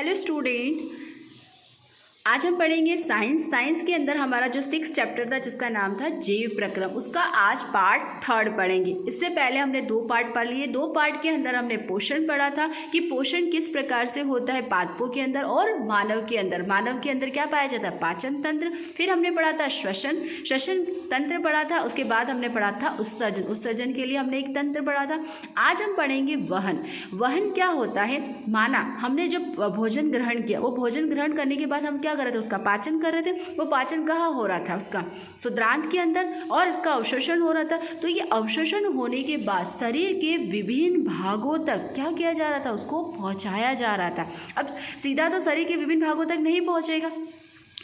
Hello student, आज हम पढ़ेंगे साइंस के अंदर हमारा जो 6 चैप्टर था जिसका नाम था जैव प्रक्रम, उसका आज पार्ट 3 पढ़ेंगे। इससे पहले हमने 2 पार्ट पढ़ लिए। 2 पार्ट के अंदर हमने पोषण पढ़ा था कि पोषण किस प्रकार से होता है पादपों के अंदर और मानव के अंदर। मानव के अंदर क्या पाया जाता है? पाचन तंत्र। फिर हमने पढ़ा था श्वसन तंत्र पढ़ा था। उसके बाद हमने पढ़ा था उत्सर्जन के लिए हमने एक तंत्र पढ़ा था। आज हम पढ़ेंगे वहन क्या होता है। माना हमने जब भोजन ग्रहण किया, वो भोजन ग्रहण करने के बाद हम क्या कर रहे थे? उसका पाचन कर रहे थे। वो पाचन कहाँ हो रहा था? उसका शुद्रांत के अंदर, और इसका अवशोषण हो रहा था। तो ये अवशोषण होने के बाद शरीर के विभिन्न भागों तक क्या किया जा रहा था? उसको पहुंचाया जा रहा था। अब सीधा तो शरीर के विभिन्न भागों तक नहीं पहुंचेगा,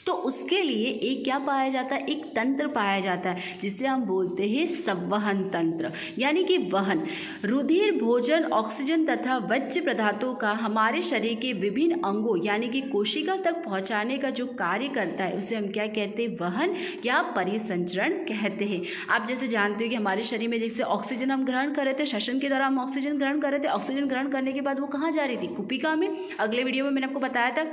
तो उसके लिए एक क्या पाया जाता है? एक तंत्र पाया जाता है जिसे हम बोलते हैं संवहन तंत्र, यानी कि वहन। रुधिर, भोजन, ऑक्सीजन तथा वज्र पदार्थों का हमारे शरीर के विभिन्न अंगों यानी कि कोशिका तक पहुंचाने का जो कार्य करता है उसे हम क्या कहते हैं? वहन या परिसंचरण कहते हैं। आप जैसे जानते हो कि हमारे शरीर में जैसे ऑक्सीजन हम ग्रहण कर रहे थे, श्वसन के दौरान हम ऑक्सीजन ग्रहण कर रहे थे। ऑक्सीजन ग्रहण करने के बाद वो कहाँ जा रही थी? कुपिका में। अगले वीडियो में मैंने आपको बताया था।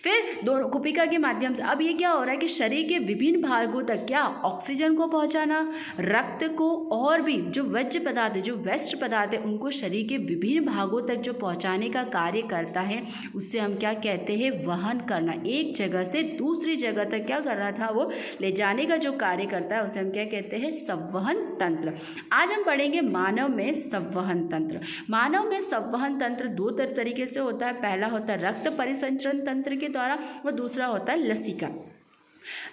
फिर दोनों कुपिका के माध्यम से अब ये क्या हो रहा है कि शरीर के विभिन्न भागों तक क्या ऑक्सीजन को पहुंचाना, रक्त को, और भी जो वज्र पदार्थ है, जो वेस्ट पदार्थ है, उनको शरीर के विभिन्न भागों तक जो पहुंचाने का कार्य करता है उससे हम क्या कहते हैं? वहन करना। एक जगह से दूसरी जगह तक क्या कर रहा था? वो ले जाने का जो कार्य करता है उसे हम क्या कहते हैं? संवहन तंत्र। आज हम पढ़ेंगे मानव में संवहन तंत्र। मानव में संवहन तंत्र 2 तरीके से होता है। पहला होता है रक्त परिसंचरण तंत्र के द्वारा, और दूसरा होता है लसिका।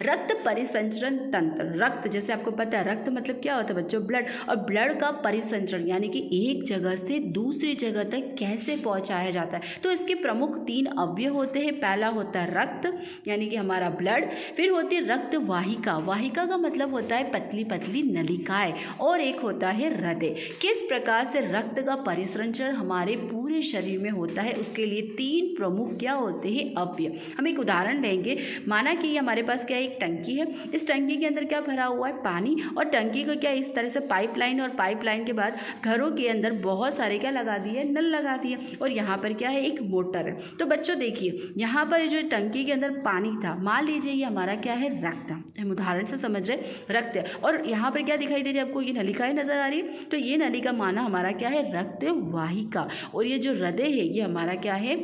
रक्त परिसंचरण तंत्र, रक्त जैसे आपको पता है रक्त मतलब क्या होता है बच्चों? ब्लड। और ब्लड का परिसंचरण यानी कि एक जगह से दूसरी जगह तक कैसे पहुंचाया जाता है। तो इसके प्रमुख 3 अवयव होते हैं। पहला होता है रक्त यानी कि हमारा ब्लड। फिर होती है रक्त वाहिका। वाहिका का मतलब होता है पतली पतली नलिकाएं। और एक होता है हृदय। किस प्रकार से रक्त का परिसंचरण हमारे पूरे शरीर में होता है उसके लिए 3 प्रमुख क्या होते हैं? अवयव। हम एक उदाहरण लेंगे। माना कि हमारे पास क्या एक टंकी है। इस टंकी के अंदर क्या भरा हुआ है? पानी। और टंकी को क्या इस तरह से पाइपलाइन, और पाइपलाइन के बाद घरों के अंदर बहुत सारे क्या लगा दिए? नल लगा दिए। और यहाँ पर क्या है? एक मोटर है। तो बच्चों देखिए, यहाँ पर जो टंकी के अंदर पानी था, मान लीजिए ये हमारा क्या है? रक्त। हम उदाहरण से समझ रहे रक्त है। और यहाँ पर क्या दिखाई दे रही है आपको? ये नलिकाएं नजर आ रही है। तो ये नलिका माना हमारा क्या है? रक्त वाहिका। और ये जो हृदय है ये हमारा क्या है?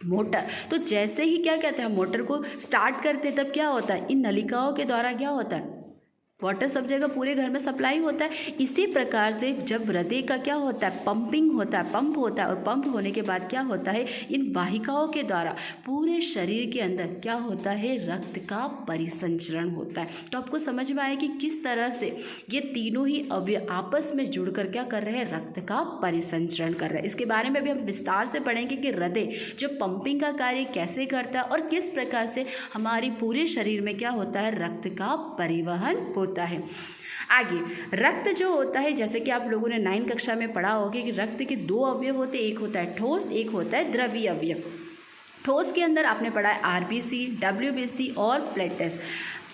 मोटर। तो जैसे ही क्या कहते हैं मोटर को स्टार्ट करते तब क्या होता है? इन नलिकाओं के द्वारा क्या होता है? वाटर सब जगह पूरे घर में सप्लाई होता है। इसी प्रकार से जब हृदय का क्या होता है? पंपिंग होता है, पंप होता है। और पंप होने के बाद क्या होता है? इन वाहिकाओं के द्वारा पूरे शरीर के अंदर क्या होता है? रक्त का परिसंचरण होता है। तो आपको समझ में आया कि किस तरह से ये तीनों ही अवयव आपस में जुड़कर क्या कर रहे हैं? रक्त का परिसंचरण कर रहे हैं। इसके बारे में भी हम विस्तार से पढ़ेंगे कि हृदय जो पंपिंग का कार्य कैसे करता है और किस प्रकार से हमारी पूरे शरीर में क्या होता है? रक्त का परिवहन होता है। आगे रक्त जो होता है, जैसे कि आप लोगों ने 9 कक्षा में पढ़ा होगा कि रक्त के 2 अवयव होते हैं। एक होता है ठोस, एक होता है द्रवीय अवयव। ठोस के अंदर आपने पढ़ा है आरबीसी, डब्ल्यूबीसी और प्लेटलेट्स।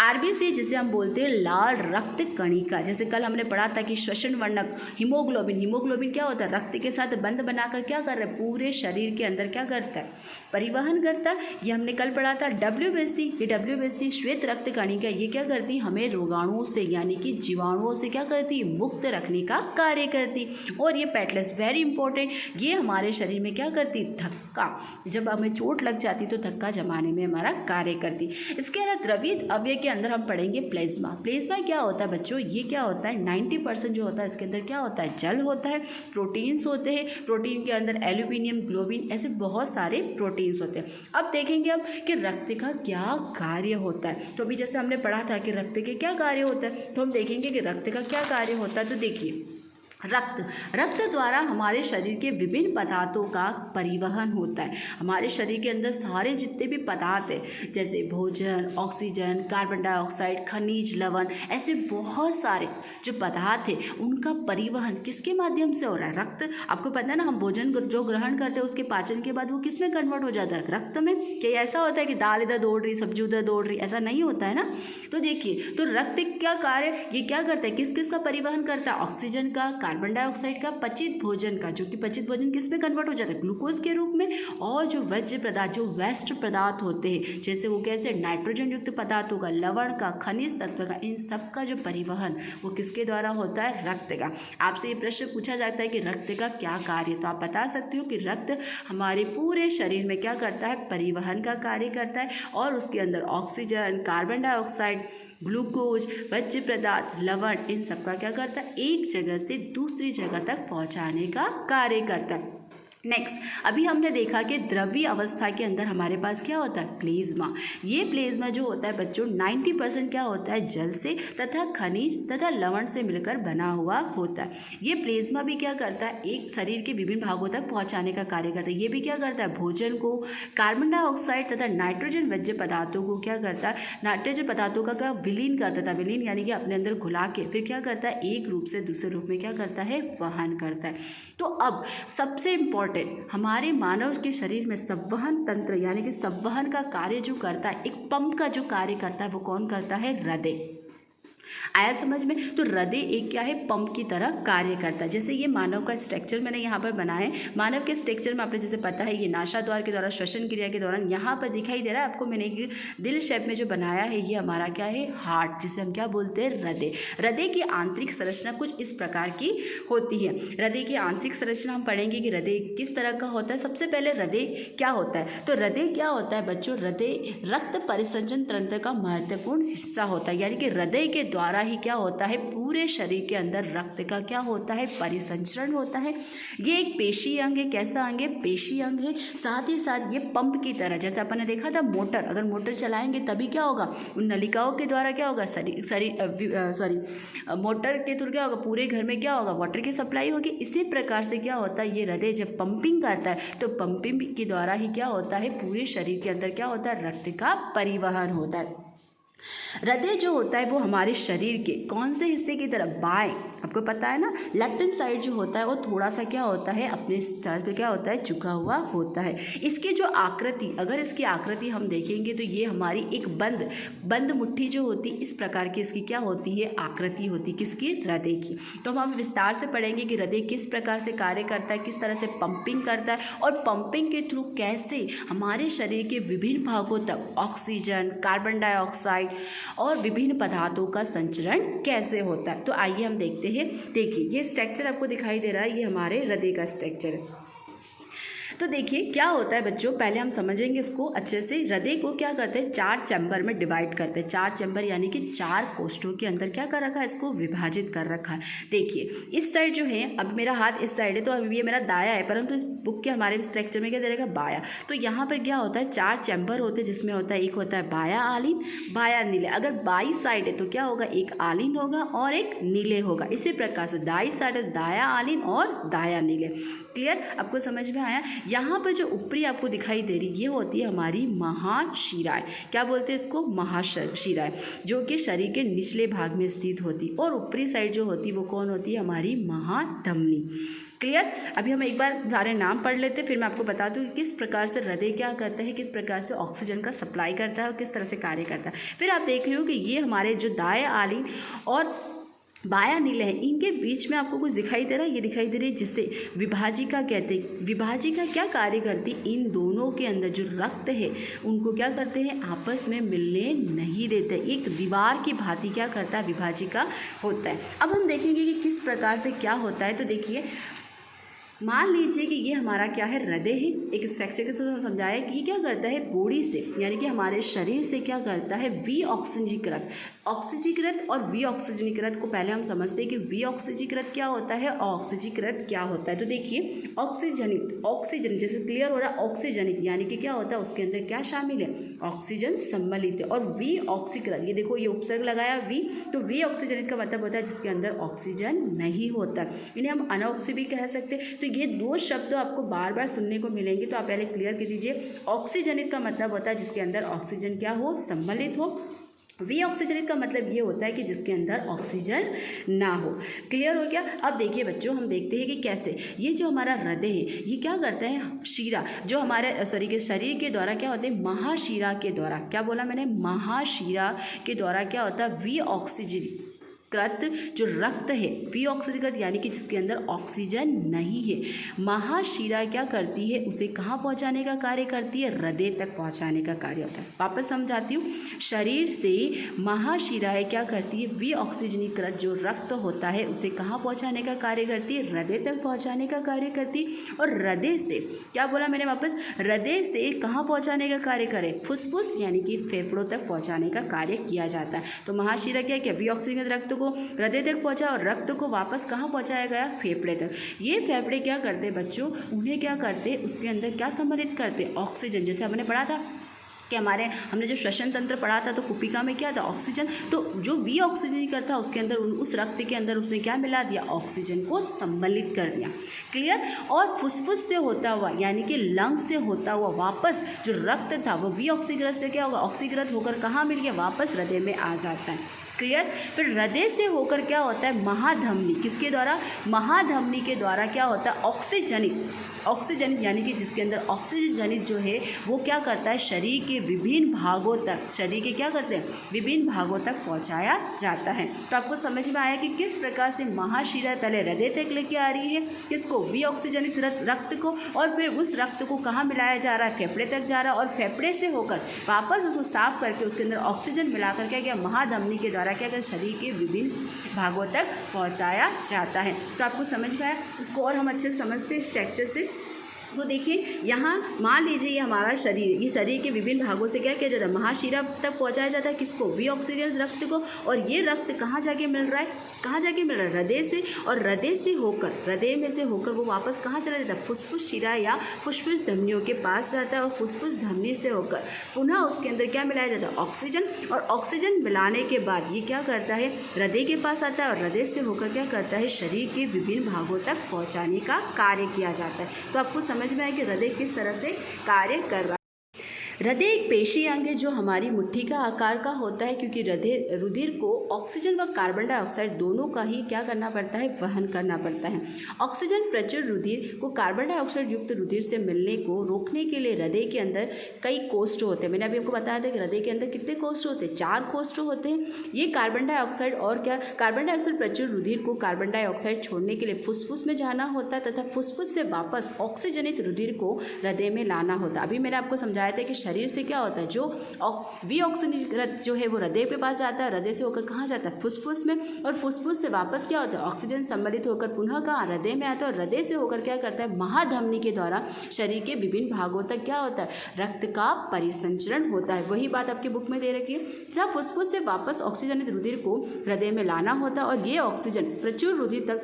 आरबीसी जिसे हम बोलते हैं लाल रक्त कणिका। जैसे कल हमने पढ़ा था कि श्वसन वर्णक हीमोग्लोबिन। हीमोग्लोबिन क्या होता है? रक्त के साथ बंध बनाकर क्या कर रहा है? पूरे शरीर के अंदर क्या करता है? परिवहन करता है। ये हमने कल पढ़ा था। डब्ल्यूबीसी, ये डब्ल्यूबीसी श्वेत रक्त कणिका, ये क्या करती है? हमें रोगाणुओं से यानी कि जीवाणुओं से क्या करती है? मुक्त रखने का कार्य करती। और ये प्लेटलेट्स वेरी इंपॉर्टेंट, ये हमारे शरीर में क्या करती? धक्का, जब हमें चोट लग जाती तो धक्का जमाने में हमारा कार्य करती। इसके अलावा द्रवित अवयव के अंदर हम पढ़ेंगे प्लेज्मा। प्लेज्मा क्या होता है बच्चों? ये क्या होता है? 90% जो होता है इसके अंदर क्या होता है? जल होता है। प्रोटीन्स होते हैं। प्रोटीन के अंदर एल्यूमिनियम, ग्लोबिन, ऐसे बहुत सारे प्रोटीन्स होते हैं। अब देखेंगे अब कि रक्त का क्या कार्य होता है। तो अभी जैसे हमने पढ़ा था कि रक्त के क्या कार्य होता है, तो हम देखेंगे कि रक्त का क्या कार्य होता है। तो देखिए रक्त द्वारा हमारे शरीर के विभिन्न पदार्थों का परिवहन होता है। हमारे शरीर के अंदर सारे जितने भी पदार्थ हैं जैसे भोजन, ऑक्सीजन, कार्बन डाइऑक्साइड, खनिज, लवण, ऐसे बहुत सारे जो पदार्थ हैं उनका परिवहन किसके माध्यम से हो रहा है? रक्त। आपको पता है ना, हम भोजन जो ग्रहण करते हैं उसके पाचन के बाद वो किस में कन्वर्ट हो जाता है? रक्त में। क्या ऐसा होता है कि दाल इधर दौड़ रही, सब्जी उधर दौड़ रही? ऐसा नहीं होता है ना। तो देखिए, तो रक्त क्या कार्य, ये क्या करता है? किस किस का परिवहन करता है? ऑक्सीजन का, कार्बन डाइऑक्साइड का, पचित भोजन का, जो कि पचित भोजन किस में कन्वर्ट हो जाता है, ग्लूकोज के रूप में, और जो वर्ज्य पदार्थ, जो वेस्ट पदार्थ होते हैं, जैसे वो कैसे नाइट्रोजन युक्त पदार्थों का, लवण का, खनिज तत्व का, इन सब का जो परिवहन वो किसके द्वारा होता है, रक्त का। आपसे ये प्रश्न पूछा जाता है कि रक्त का क्या कार्य, तो आप बता सकते हो कि रक्त हमारे पूरे शरीर में क्या करता है, परिवहन का कार्य करता है, और उसके अंदर ऑक्सीजन, कार्बन डाइऑक्साइड, ग्लूकोज, वर्ज्य पदार्थ, लवण, इन सब का क्या करता है, एक जगह से दूसरी जगह तक पहुंचाने का कार्य करता है। नेक्स्ट, अभी हमने देखा कि द्रव्य अवस्था के अंदर हमारे पास क्या होता है, प्लेज्मा। ये प्लेज्मा जो होता है बच्चों 90% क्या होता है, जल से तथा खनिज तथा लवण से मिलकर बना हुआ होता है। ये प्लेज्मा भी क्या करता है, एक शरीर के विभिन्न भागों तक पहुंचाने का कार्य करता है। ये भी क्या करता है, भोजन को, कार्बन डाइऑक्साइड तथा नाइट्रोजन वर्ज्य पदार्थों को क्या करता है, नाइट्रोजन पदार्थों का क्या विलीन करता था, विलीन यानी कि अपने अंदर घुला के फिर क्या करता है, एक रूप से दूसरे रूप में क्या करता है, वहन करता है। तो अब सबसे इम्पोर्टेंट हमारे मानव के शरीर में संवहन तंत्र यानी कि संवहन का कार्य जो करता है, एक पंप का जो कार्य करता है, वो कौन करता है, हृदय। आया समझ में। तो हृदय एक क्या है, पंप की तरह कार्य करता है। जैसे ये मानव का स्ट्रक्चर मैंने यहाँ पर बनाया है। मानव के स्ट्रक्चर में आपने जैसे पता है, ये नासाद्वार के द्वारा श्वसन क्रिया के दौरान यहाँ पर दिखाई दे रहा है आपको, मैंने एक दिल शेप में जो बनाया है, ये हमारा क्या है, हार्ट, जिसे हम क्या बोलते हैं, हृदय। हृदय की आंतरिक संरचना कुछ इस प्रकार की होती है। हृदय की आंतरिक संरचना हम पढ़ेंगे कि हृदय किस तरह का होता है। सबसे पहले हृदय क्या होता है, तो हृदय क्या होता है बच्चों, हृदय रक्त परिसंचरण तंत्र का महत्वपूर्ण हिस्सा होता है। यानी कि हृदय के द्वारा ही क्या होता है, पूरे शरीर के अंदर रक्त का क्या होता है, परिसंचरण होता है। ये एक पेशी अंग है। कैसा अंग है, पेशी अंग है। साथ ही साथ ये पंप की तरह, जैसे अपन ने देखा था मोटर, अगर मोटर चलाएंगे तभी क्या होगा, उन नलिकाओं के द्वारा क्या होगा, मोटर के थ्रू क्या होगा, पूरे घर में क्या होगा, वाटर की सप्लाई होगी। इसी प्रकार से क्या होता है, ये हृदय जब पंपिंग करता है तो पंपिंग के द्वारा ही क्या होता है, पूरे शरीर के अंदर क्या होता है, रक्त का परिवहन होता है। हृदय जो होता है वो हमारे शरीर के कौन से हिस्से की तरफ, बाएं, आपको पता है ना, लेफ्ट हैंड साइड जो होता है वो थोड़ा सा क्या होता है, अपने स्तर पे क्या होता है, झुका हुआ होता है। इसकी जो आकृति, अगर इसकी आकृति हम देखेंगे तो ये हमारी एक बंद मुट्ठी जो होती है, इस प्रकार की इसकी क्या होती है, आकृति होती है, किसकी, हृदय की। तो हम विस्तार से पढ़ेंगे कि हृदय किस प्रकार से कार्य करता है, किस तरह से पंपिंग करता है, और पंपिंग के थ्रू कैसे हमारे शरीर के विभिन्न भागों तक ऑक्सीजन, कार्बन डाइऑक्साइड और विभिन्न पदार्थों का संचरण कैसे होता है। तो आइए हम देखते हैं। देखिए ये स्ट्रक्चर आपको दिखाई दे रहा है, ये हमारे हृदय का स्ट्रक्चर है। तो देखिए क्या होता है बच्चों, पहले हम समझेंगे इसको अच्छे से। हृदय को क्या करते हैं, 4 चैम्बर में डिवाइड करते हैं। 4 चैम्बर यानी कि 4 कोष्ठों के अंदर क्या कर रखा है, इसको विभाजित कर रखा है। देखिए इस साइड जो है, अब मेरा हाथ इस साइड है तो अब ये मेरा दाया है, परंतु इस बुक के हमारे स्ट्रक्चर में क्या दे रहेगा, बाया। तो यहाँ पर क्या होता है, 4 चैम्बर होते हैं, जिसमें होता है, एक होता है बाया आलिन, बाया नीले। अगर बाई साइड है तो क्या होगा, एक आलिन होगा और एक नीले होगा। इसी प्रकार से दाई साइड है, दाया आलिन और दाया नीले। क्लियर, आपको समझ में आया। यहाँ पर जो ऊपरी आपको दिखाई दे रही, ये होती है हमारी महाशिराएं। क्या बोलते हैं इसको, महाशिराएं, जो कि शरीर के निचले भाग में स्थित होती। और ऊपरी साइड जो होती वो कौन होती है, हमारी महाधमनी। क्लियर। अभी हम एक बार सारे नाम पढ़ लेते, फिर मैं आपको बता दूँ कि किस प्रकार से हृदय क्या करता है, किस प्रकार से ऑक्सीजन का सप्लाई करता है और किस तरह से कार्य करता है। फिर आप देख रहे हो कि ये हमारे जो दाएं आलिन और बाया नीले हैं, इनके बीच में आपको कुछ दिखाई दे रहा है, ये दिखाई दे रही है, जिससे विभाजिका कहते हैं। विभाजिका क्या कार्य करती, इन दोनों के अंदर जो रक्त है उनको क्या करते हैं, आपस में मिलने नहीं देते। एक दीवार की भांति क्या करता है, विभाजिका होता है। अब हम देखेंगे कि किस प्रकार से क्या होता है। तो देखिए मान लीजिए कि ये हमारा क्या है, हृदय है। एक स्ट्रक्चर के साथ समझाया कि ये क्या करता है, बॉडी से यानी कि हमारे शरीर से क्या करता है, विऑक्सीजीकृत, ऑक्सीजीकृत और विऑक्सीजनीकृत को पहले हम समझते हैं कि विऑक्सीजीकृत क्या होता है, ऑक्सीजीकृत क्या होता है। तो देखिए ऑक्सीजनित, ऑक्सीजन जैसे क्लियर हो रहा है, ऑक्सीजनित यानी कि क्या होता है, उसके अंदर क्या शामिल है, ऑक्सीजन सम्मिलित है। और विऑक्सीकृत, ये देखो ये उपसर्ग लगाया वी, तो विऑक्सीजनित का मतलब होता है जिसके अंदर ऑक्सीजन नहीं होता, इन्हें हम अनऑक्सी भी कह सकते हैं। तो ये 2 शब्द आपको बार बार सुनने को मिलेंगे, तो आप पहले क्लियर कर दीजिए। ऑक्सीजनित का मतलब होता है जिसके अंदर ऑक्सीजन क्या हो, सम्मिलित हो। विऑक्सीजनित का मतलब ये होता है कि जिसके अंदर ऑक्सीजन ना हो। क्लियर हो गया। अब देखिए बच्चों, हम देखते हैं कि कैसे ये जो हमारा हृदय है ये क्या करता है, शिरा जो हमारे के शरीर के द्वारा क्या होते हैं, महाशिरा के द्वारा, क्या बोला मैंने, महाशिरा के द्वारा क्या होता है, विऑक्सीजन जो रक्त है विऑक्सीकृत यानी कि जिसके अंदर ऑक्सीजन नहीं है, महाशिरा क्या करती है, उसे कहाँ पहुँचाने का कार्य करती है, हृदय तक पहुँचाने का कार्य होता है। वापस समझाती हूँ, शरीर से महाशिराएँ क्या करती है, विऑक्सीजनीकृत जो रक्त होता है उसे कहाँ पहुँचाने का कार्य करती है, हृदय तक पहुँचाने का कार्य करती है। और हृदय से क्या बोला मैंने वापस, हृदय से कहाँ पहुँचाने का कार्य करे, फुसफुस यानी कि फेफड़ों तक पहुँचाने का कार्य किया जाता है। तो महाशिरा क्या किया, विऑक्सीकृत रक्त को हृदय तक पहुंचा और रक्त को वापस कहाँ पहुंचाया गया, फेफड़े तक। ये फेफड़े क्या करते बच्चों, उन्हें क्या करते, उसके अंदर क्या सम्मिलित करते, ऑक्सीजन। जैसे हमने पढ़ा था कि हमने जो श्वसन तंत्र पढ़ा था तो कुपिका में क्या था, ऑक्सीजन। तो जो विऑक्सीजनीकृत था उसके अंदर उस रक्त के अंदर उसने क्या मिला दिया, ऑक्सीजन को सम्मिलित कर दिया। क्लियर। और फुसफुस से होता हुआ यानी कि लंग से होता हुआ वापस जो रक्त था वो विऑक्सीकृत से क्या होगा, ऑक्सीकृत होकर कहाँ मिल गया, वापस हृदय में आ जाता है। क्लियर। फिर हृदय से होकर क्या होता है, महाधमनी, किसके द्वारा, महाधमनी के द्वारा क्या होता है, ऑक्सीजनित यानी कि जिसके अंदर ऑक्सीजन जनित जो है वो क्या करता है, शरीर के विभिन्न भागों तक, शरीर के क्या करते हैं, विभिन्न भागों तक पहुंचाया जाता है। तो आपको समझ में आया कि किस प्रकार से महाशिरा पहले हृदय तक लेके आ रही है, किसको, विऑक्सीजनित रक्त को, और फिर उस रक्त को कहाँ मिलाया जा रहा है, फेफड़े तक जा रहा है, और फेफड़े से होकर वापस उसको साफ करके उसके अंदर ऑक्सीजन मिलाकर क्या किया, महाधमनी के द्वारा क्या किया, शरीर के विभिन्न भागों तक पहुँचाया जाता है। तो आपको समझ में आया, उसको और हम अच्छे से समझते हैं स्ट्रक्चर से। तो देखिए यहाँ मान लीजिए ये हमारा शरीर, ये शरीर के विभिन्न भागों से क्या किया जाता है, महाशिरा तक पहुँचाया जाता है, किसको, विऑक्सीकृत रक्त को। और ये रक्त कहाँ जाके मिल रहा है, कहाँ जाके मिल रहा है, हृदय से। और हृदय से होकर, हृदय में से होकर वो वापस कहाँ चला जाता है, फुसफुस शिरा या फुसफुस धमनियों के पास जाता है। और फुसफुस धमनी से होकर पुनः उसके अंदर क्या मिलाया जाता है, ऑक्सीजन। और ऑक्सीजन मिलाने के बाद ये क्या करता है, हृदय के पास आता है, और हृदय से होकर क्या करता है, शरीर के विभिन्न भागों तक पहुँचाने का कार्य किया जाता है। तो आपको समझ में आया कि हृदय किस तरह से कार्य कर रहा है। हृदय एक पेशी अंग है जो हमारी मुट्ठी का आकार का होता है, क्योंकि रुधिर को ऑक्सीजन व कार्बन डाइऑक्साइड दोनों का ही क्या करना पड़ता है, वहन करना पड़ता है। ऑक्सीजन प्रचुर रुधिर को कार्बन डाइऑक्साइड युक्त रुधिर से मिलने को रोकने के लिए हृदय के अंदर कई कोष्ठ होते हैं। मैंने अभी आपको बताया था कि हृदय के अंदर कितने कोष्ठ होते हैं, 4 कोष्ठ होते हैं। ये कार्बन डाइऑक्साइड और क्या, कार्बन डाइऑक्साइड प्रचुर रुधिर को कार्बन डाइऑक्साइड छोड़ने के लिए फुसफुस में जाना होता है तथा फुसफुस से वापस ऑक्सीजनित रुधिर को हृदय में लाना होता है। अभी मैंने आपको समझाया था कि शरीर से क्या होता है, जो विऑक्सीकृत जो है वो हृदय के पास जाता है, हृदय से होकर कहाँ जाता है, फुसफुस में। और फुसफुस से वापस क्या होता है, ऑक्सीजन सम्मिलित होकर पुनः कहाँ, हृदय में आता है। और हृदय से होकर क्या करता है, महाधमनी के द्वारा शरीर के विभिन्न भागों तक क्या होता है, रक्त का परिसंचरण होता है। वही बात आपकी बुक में दे रखी है। जहाँ फुसफुस से वापस ऑक्सीजनित रुधिर को हृदय में लाना होता है, और ये ऑक्सीजन प्रचुर रुधिर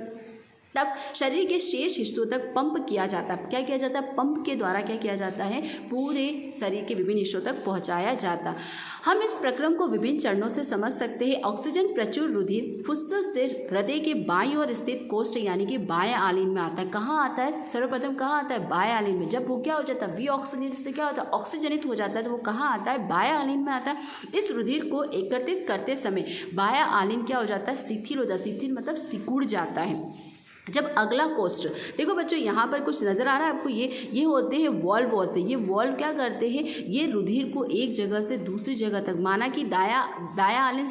तब शरीर के शेष हिस्सों तक पंप किया जाता है। क्या किया जाता है, पंप के द्वारा क्या किया जाता है, पूरे शरीर के विभिन्न हिस्सों तक पहुंचाया जाता। हम इस प्रक्रम को विभिन्न चरणों से समझ सकते हैं। ऑक्सीजन प्रचुर रुधिर फुसफुस से हृदय के बाईं ओर स्थित कोष्ठ यानी कि बाएं आलिन में आता है। कहाँ आता है, सर्वप्रथम कहाँ आता है, बाएं आलिन में। जब वो क्या हो जाता है, विऑक्सीजन से क्या होता है, ऑक्सीजनित हो जाता है, तो वो कहाँ आता है, बाएं आलिन में आता है। इस रुधिर को एकत्रित करते समय बाएं आलिन क्या हो जाता है, शिथिल हो जाता है। शिथिल मतलब सिकुड़ जाता है। जब अगला कोष्ठ, देखो बच्चों यहाँ पर कुछ नज़र आ रहा है आपको, ये होते हैं वॉल्व होते हैं। ये वॉल्व क्या करते हैं, ये रुधिर को एक जगह से दूसरी जगह तक, माना कि दाया आलिन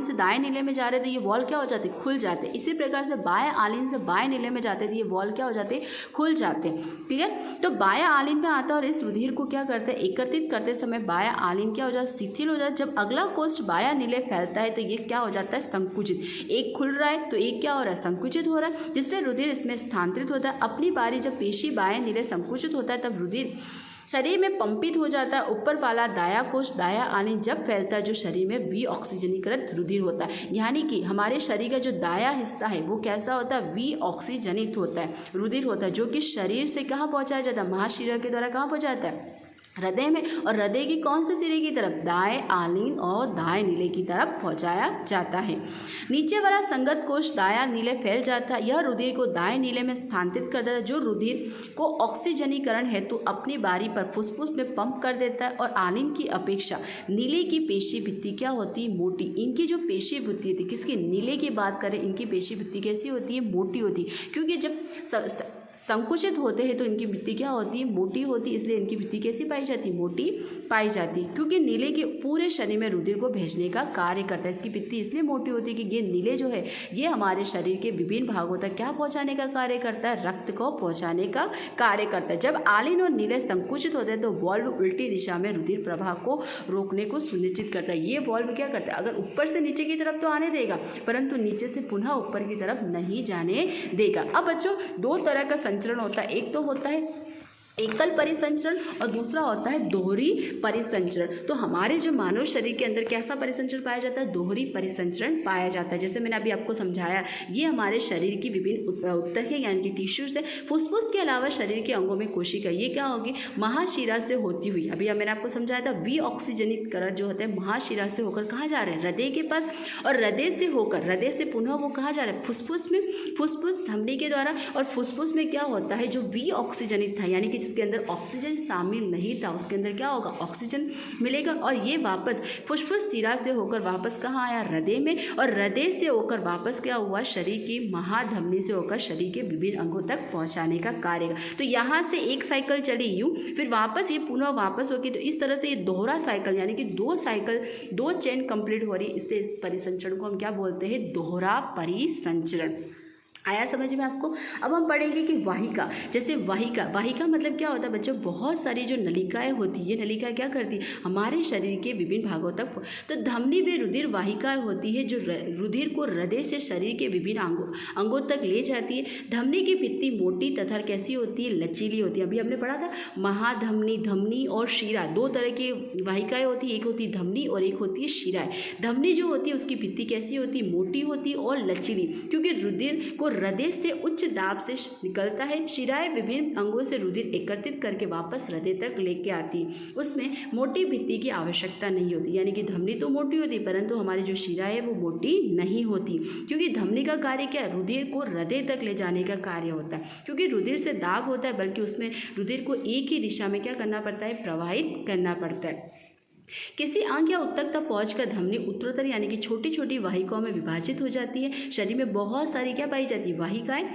से दाएं नीले में जा रहे तो ये वॉल्व क्या हो जाते, खुल जाते। इसी प्रकार से बाएं आलिन से बाएं नीले में जाते तो ये वॉल्व क्या हो जाते, खुल जाते। क्लियर। तो बायां आलिन में आता है और इस रुधिर को क्या करते हैं, एकत्रित करते समय बायां आलिन क्या हो जाता है, शिथिल हो जाता है। जब अगला कोष्ठ बायां नीले फैलता है तो ये क्या हो जाता है, संकुचित। एक खुल रहा है तो एक क्या हो रहा है, संकुचित हो रहा है, जिससे रुधिर इसमें स्थानांतरित होता है। अपनी बारी जब पेशी बाएं नीले संकुचित होता है तब रुधिर शरीर में पंपित हो जाता है। ऊपर वाला दाया कोष दाया आलिन जब फैलता है जो शरीर में विऑक्सीजनीकृत रुधिर होता है, यानी कि हमारे शरीर का जो दाया हिस्सा है वो कैसा होता है, विऑक्सीजनित होता है, रुधिर होता है, जो कि शरीर से कहाँ पहुँचाया जाता है, महाशिरा के द्वारा कहाँ पहुँचाता है, हृदय में। और हृदय की कौन से सिरे की तरफ, दाएं आलिन और दाएं नीले की तरफ पहुंचाया जाता है। नीचे वाला संगत कोष दाया नीले फैल जाता है। यह रुधिर को दाएं नीले में स्थानांतरित कर देता है, जो रुधिर को ऑक्सीजनीकरण हेतु अपनी बारी पर फुसफुस में पंप कर देता है। और आलिन की अपेक्षा नीले की पेशी भित्ति क्या होती है, मोटी। इनकी जो पेशी भित्ति होती है, किसकी, नीले की बात करें, इनकी पेशी भित्ति कैसी होती है, मोटी होती है। क्योंकि जब संकुचित होते हैं तो इनकी भित्ति क्या होती है, मोटी होती है, इसलिए इनकी भित्ति कैसी पाई जाती है, मोटी पाई जाती है, क्योंकि नीले के पूरे शरीर में रुधिर को भेजने का कार्य करता है। इसकी भित्ति इसलिए मोटी होती है कि ये नीले जो है ये हमारे शरीर के विभिन्न भागों तक क्या पहुंचाने का कार्य करता है, रक्त को पहुंचाने का कार्य करता है। जब आलिन और नीले संकुचित होते हैं तो वॉल्व उल्टी दिशा में रुधिर प्रवाह को रोकने को सुनिश्चित करता है। ये वॉल्व क्या करता है, अगर ऊपर से नीचे की तरफ तो आने देगा परंतु नीचे से पुनः ऊपर की तरफ नहीं जाने देगा। अब बच्चों दो तरह का संचरण होता है, एक तो होता है एकल परिसंचरण और दूसरा होता है दोहरी परिसंचरण। तो हमारे जो मानव शरीर के अंदर कैसा परिसंचरण पाया जाता है, दोहरी परिसंचरण पाया जाता है। जैसे मैंने अभी आपको समझाया, ये हमारे शरीर की विभिन्न ऊतक है यानी कि टिश्यूज है। फुसफुस के अलावा शरीर के अंगों में कोशिका ये क्या होगी, महाशिरा से होती हुई, अभी मैंने आपको समझाया था विऑक्सीजनित करण जो होता है महाशिरा से होकर कहाँ जा रहे हैं, हृदय के पास, और हृदय से होकर हृदय से पुनः वो कहाँ जा रहा है, फुसफुस में, फुसफुस धमनी के द्वारा। और फुसफुस में क्या होता है, जो विऑक्सीजनित था यानी कि जिसके अंदर ऑक्सीजन शामिल नहीं था उसके अंदर क्या होगा, ऑक्सीजन मिलेगा, और ये वापस फुसफुस शिरा से होकर वापस कहाँ आया, हृदय में, और हृदय से होकर वापस क्या हुआ, शरीर की महाधमनी से होकर शरीर के विभिन्न अंगों तक पहुंचाने का कार्य। तो यहाँ से एक साइकिल चली यूं, फिर वापस ये पुनः वापस होगी। तो इस तरह से ये दोहरा साइकिल यानी कि दो साइकिल, दो चेन कंप्लीट हो रही, इससे इस परिसंचरण को हम क्या बोलते हैं, दोहरा परिसंचरण। आया समझ में आपको। अब हम पढ़ेंगे कि वाहिका, जैसे वाहिका, वाहिका मतलब क्या होता है बच्चों, बहुत सारी जो नलिकाएं होती है, ये नलिका क्या करती है, हमारे शरीर के विभिन्न भागों तक। तो धमनी में रुधिर वाहिका होती है जो रुधिर को हृदय से शरीर के विभिन्न अंगों तक ले जाती है। धमनी की भित्ति मोटी तथा कैसी होती है, लचीली होती है। अभी हमने पढ़ा था महाधमनी, धमनी और शिरा, दो तरह की वाहिकाएं होती है, एक होती है धमनी और एक होती है शिराएं। धमनी जो होती है उसकी भित्ति कैसी होती है, मोटी होती है और लचीली, क्योंकि रुधिर को हृदय से उच्च दाब से निकलता है। शिराएं विभिन्न अंगों से रुधिर एकत्रित करके वापस हृदय तक लेके आती है। उसमें मोटी भित्ति की आवश्यकता नहीं होती, यानी कि धमनी तो मोटी होती है परंतु हमारी जो शिराएं है वो मोटी नहीं होती, क्योंकि धमनी का कार्य क्या है, रुधिर को हृदय तक ले जाने का कार्य होता है। क्योंकि रुधिर से दाब होता है बल्कि उसमें रुधिर को एक ही दिशा में क्या करना पड़ता है, प्रवाहित करना पड़ता है। किसी अंग या ऊतक तक पहुंचकर धमनी उत्तरोत्तर यानी कि छोटी छोटी वाहिकाओं में विभाजित हो जाती है। शरीर में बहुत सारी क्या पाई जाती है, वाहिकाएं,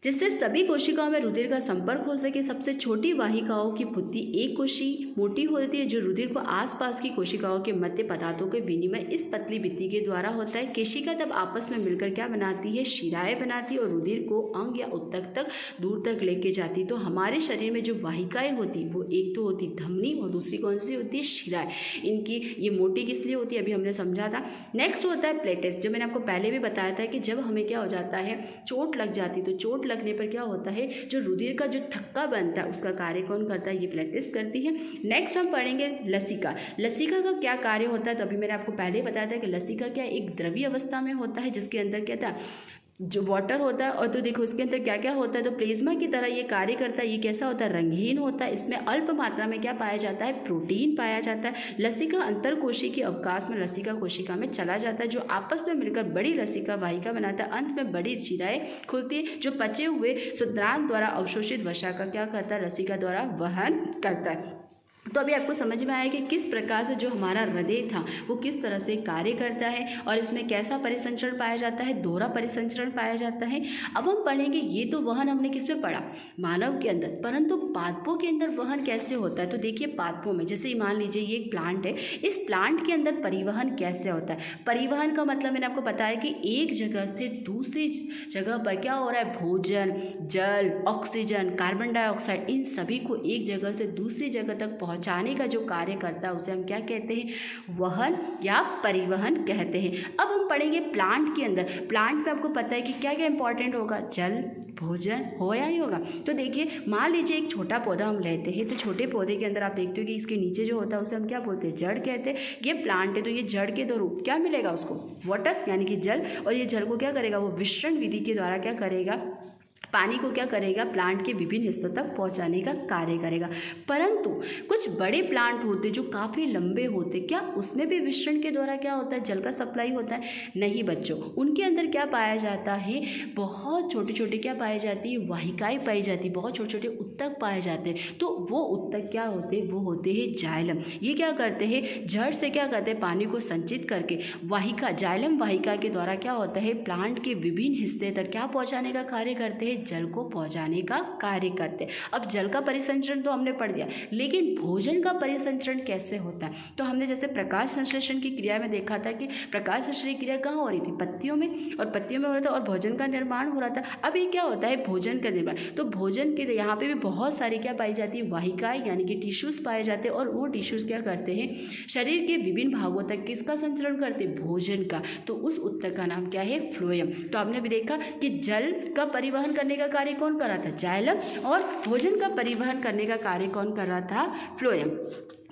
जिससे सभी कोशिकाओं में रुधिर का संपर्क हो सके। सबसे छोटी वाहिकाओं की भित्ति एक कोशी मोटी होती है जो रुधिर को आसपास की कोशिकाओं के मध्य पदार्थों के विनिमय इस पतली भित्ति के द्वारा होता है। केशिका तब आपस में मिलकर क्या बनाती है, शिराएं बनाती है और रुधिर को अंग या ऊतक तक दूर तक लेके जाती है। तो हमारे शरीर में जो वाहिकाएं होती वो एक तो होती धमनी और दूसरी कौन सी होती है, शिराएं। इनकी ये मोटी किस लिए होती है, अभी हमने समझा था। नेक्स्ट होता है प्लेटेस, जो मैंने आपको पहले भी बताया था कि जब हमें क्या हो जाता है, चोट लग जाती, तो चोट लगने पर क्या होता है, जो रुधिर का जो थक्का बनता है उसका कार्य कौन करता है, ये प्लेटेस करती है। नेक्स्ट हम पढ़ेंगे लसिका। लसिका का क्या कार्य होता है, तो अभी मैंने आपको पहले बताया था कि लसिका क्या एक द्रव्य अवस्था में होता है जिसके अंदर क्या था, जो वाटर होता है। और तो देखो इसके अंदर क्या क्या होता है, तो प्लेज्मा की तरह ये कार्य करता है। ये कैसा होता है, रंगहीन होता है। इसमें अल्प मात्रा में क्या पाया जाता है, प्रोटीन पाया जाता है। लसिका अंतरकोशिकीय अवकाश में लसिका कोशिका में चला जाता है, जो आपस में मिलकर बड़ी लसिका वाहिका बनाता है। अंत में बड़ी शिराएं खुलती है जो पचे हुए शुद्रांत द्वारा अवशोषित वसा का क्या करता है, लसिका द्वारा वहन करता है। तो अभी आपको समझ में आया कि किस प्रकार से जो हमारा हृदय था वो किस तरह से कार्य करता है और इसमें कैसा परिसंचरण पाया जाता है, दोहरा परिसंचरण पाया जाता है। अब हम पढ़ेंगे, ये तो वहन हमने किस में पढ़ा, मानव के अंदर, परंतु पादपों के अंदर वहन कैसे होता है। तो देखिए पादपों में, जैसे मान लीजिए ये एक प्लांट है, इस प्लांट के अंदर परिवहन कैसे होता है। परिवहन का मतलब मैंने आपको बताया कि एक जगह से दूसरी जगह पर क्या हो रहा है, भोजन, जल, ऑक्सीजन, कार्बन डाइऑक्साइड, इन सभी को एक जगह से दूसरी जगह तक पहुंचाने का जो कार्य करता है उसे हम क्या कहते हैं, वहन या परिवहन कहते हैं। अब हम पढ़ेंगे प्लांट के अंदर। प्लांट में आपको पता है कि क्या क्या इंपॉर्टेंट होगा, जल, भोजन हो या नहीं होगा। तो देखिए मान लीजिए एक छोटा पौधा हम लेते हैं, तो छोटे पौधे के अंदर आप देखते हो कि इसके नीचे जो होता है उसे हम क्या बोलते हैं, जड़ कहते हैं। ये प्लांट है तो ये जड़ के दो रूप क्या मिलेगा उसको, वाटर यानी कि जल, और ये जल को क्या करेगा, वो विसरण विधि के द्वारा क्या करेगा, पानी को क्या करेगा, प्लांट के विभिन्न हिस्सों तक पहुंचाने का कार्य करेगा। परंतु कुछ बड़े प्लांट होते जो काफ़ी लंबे होते, क्या उसमें भी विसरण के द्वारा क्या होता है, जल का सप्लाई होता है? नहीं बच्चों, उनके अंदर क्या पाया जाता है, बहुत छोटे छोटे क्या पाए जाती है, वाहिकाएं पाई जाती, बहुत छोटे छोटे उत्तक पाए जाते हैं। तो वो उत्तक क्या होते हैं, वो होते हैं जाइलम। ये क्या करते हैं, जड़ से क्या करते हैं, पानी को संचित करके वाहिका, जाइलम वाहिका के द्वारा क्या होता है, प्लांट के विभिन्न हिस्से तक क्या पहुँचाने का कार्य करते हैं, जल को पहुंचाने का कार्य करते हैं। अब जल का परिसंचरण तो हमने पढ़ दिया, लेकिन भोजन का परिसंचरण कैसे होता है? तो हमने जैसे प्रकाश संश्लेषण की क्रिया में देखा था कि प्रकाश संश्लेषण की क्रिया कहाँ हो रही थी? पत्तियों में, और पत्तियों में हो रहा था और भोजन का निर्माण हो रहा था। अब ये क्या होता है? भोजन का निर्माण। तो भोजन के यहाँ पे भी बहुत सारी क्या पाई जाती है? वाहिकाएं यानी कि टिश्यूज पाए जाते हैं, और वो टिश्यूज क्या करते हैं? शरीर के विभिन्न भागों तक किसका संचरण करते हैं? भोजन का। तो उस उत्तक का नाम क्या है? फ्लोएम। तो आपने भी देखा कि जल का परिवहन करने का कार्य कौन कर रहा था? जाइलम। और भोजन का परिवहन करने का कार्य कौन कर रहा था? फ्लोएम।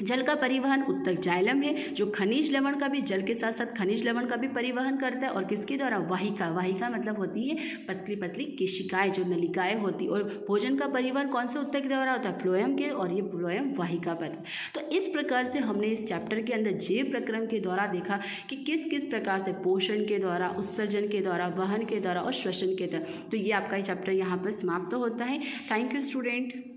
जल का परिवहन उत्तक जाइलम है, जो खनिज लवण का भी, जल के साथ साथ खनिज लवण का भी परिवहन करता है। और किसके द्वारा? वाहिका। वाहिका मतलब होती है पतली पतली केशिकाएं, जो नलिकाएं होती। और भोजन का परिवहन कौन से उत्तक के द्वारा होता है? फ्लोएम के। और ये फ्लोएम वाहिका पर। तो इस प्रकार से हमने इस चैप्टर के अंदर जैव प्रक्रम के द्वारा देखा कि किस किस प्रकार से पोषण के द्वारा, उत्सर्जन के द्वारा, वहन के द्वारा और श्वसन के द्वारा। तो ये आपका चैप्टर यहाँ पर समाप्त होता है। Thank you student.